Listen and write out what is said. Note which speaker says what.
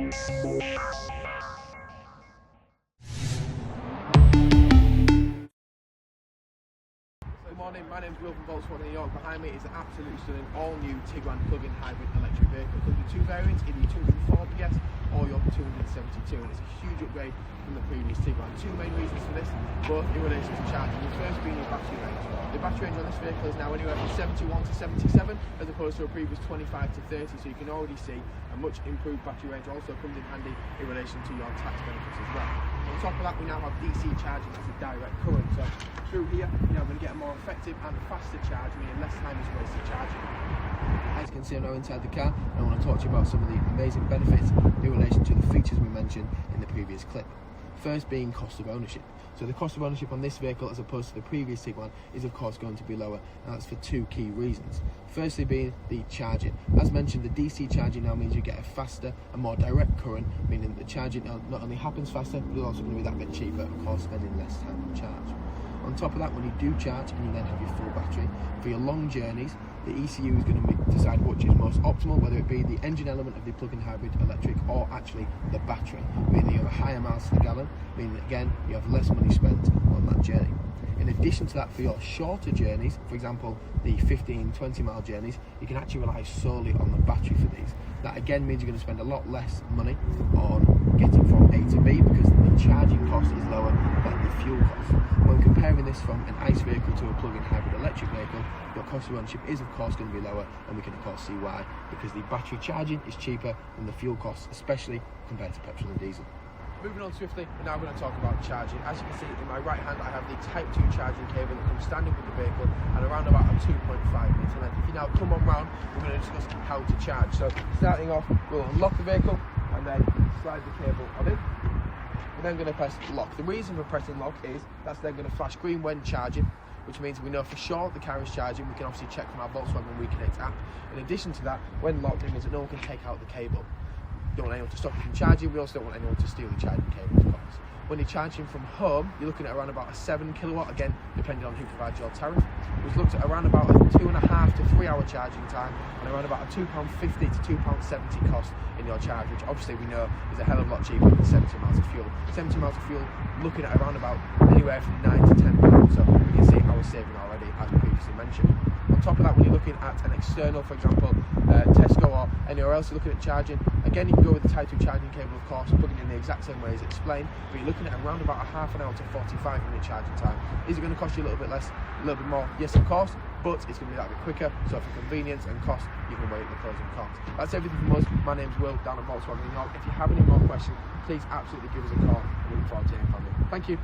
Speaker 1: Good morning, my name's Will from Volkswagen New York. Behind me is an absolutely stunning all-new Tiguan plug-in hybrid electric vehicle. It comes with two variants, either your 204 PS or your 272, and it's a huge upgrade from the previous Tiguan. Two main reasons for this, both in relation to charging. The first being your battery range. The battery range on this vehicle is now anywhere from 71 to 77 as opposed to a previous 25 to 30, so you can already see a much improved battery range. Also comes in handy in relation to your tax benefits as well. On top of that, we now have DC charging as a direct current, so through here you're now going to get a more effective and faster charge, meaning less time is wasted charging. As you can see, I'm now inside the car and I want to talk to you about some of the amazing benefits in relation to the features we mentioned in the previous clip. First being cost of ownership. So the cost of ownership on this vehicle as opposed to the previous Tiguan is of course going to be lower, and that's for two key reasons. Firstly being the charging. As mentioned, the DC charging now means you get a faster and more direct current, meaning the charging not only happens faster, but it's also going to be that bit cheaper, of course spending less time on charge. On top of that, when you do charge and you then have your full battery, for your long journeys, the ECU is going to decide which is most optimal, whether it be the engine element of the plug-in hybrid electric or actually the battery, meaning you have a higher miles to the gallon, meaning that again you have less money spent on that journey. In addition to that, for your shorter journeys, for example the 15-20 mile journeys, you can actually rely solely on the battery for these. That again means you're going to spend a lot less money on getting from A to B because the charging cost is lower than the fuel cost. When comparing this from an ICE vehicle to a plug-in hybrid electric vehicle, your cost of ownership is of course going to be lower, and we can of course see why, because the battery charging is cheaper than the fuel costs, especially compared to petrol and diesel. Moving on swiftly, we're now going to talk about charging. As you can see in my right hand, I have the Type 2 charging cable that comes standard with the vehicle and around about a 2.5 metre length. If you now come on round, we're going to discuss how to charge. So starting off, we'll unlock the vehicle and then slide the cable on in. We're then going to press lock. The reason for pressing lock is that's then going to flash green when charging, which means we know for sure the car is charging. We can obviously check from our Volkswagen WeConnect app. In addition to that, when locked, it means that no one can take out the cable. Don't want anyone to stop you from charging. We also don't want anyone to steal the charging cable, of course. When you're charging from home, you're looking at around about a 7 kilowatt, again, depending on who provides your tariff. We've looked at around about a 2.5 to 3 hour charging time and around about a £2.50 to £2.70 cost in your charge, which obviously we know is a hell of a lot cheaper than 70 miles of fuel. 70 miles of fuel, looking at around about anywhere from £9 to £10, so we can see our saving already, as previously mentioned. On top of that, when you're looking at an external, for example, Tesco or anywhere else you're looking at charging, again you can go with the Type 2 charging cable, of course, plugging in the exact same way as explained, but you're looking at around about a half an hour to 45-minute charging time. Is it going to cost you a little bit less, a little bit more? Yes, of course, but it's going to be that bit quicker, so for convenience and cost, you can weigh the pros and cons. That's everything from us. My name's Will, down at Volkswagen New York. If you have any more questions, please absolutely give us a call. We look forward to hearing from you. Thank you.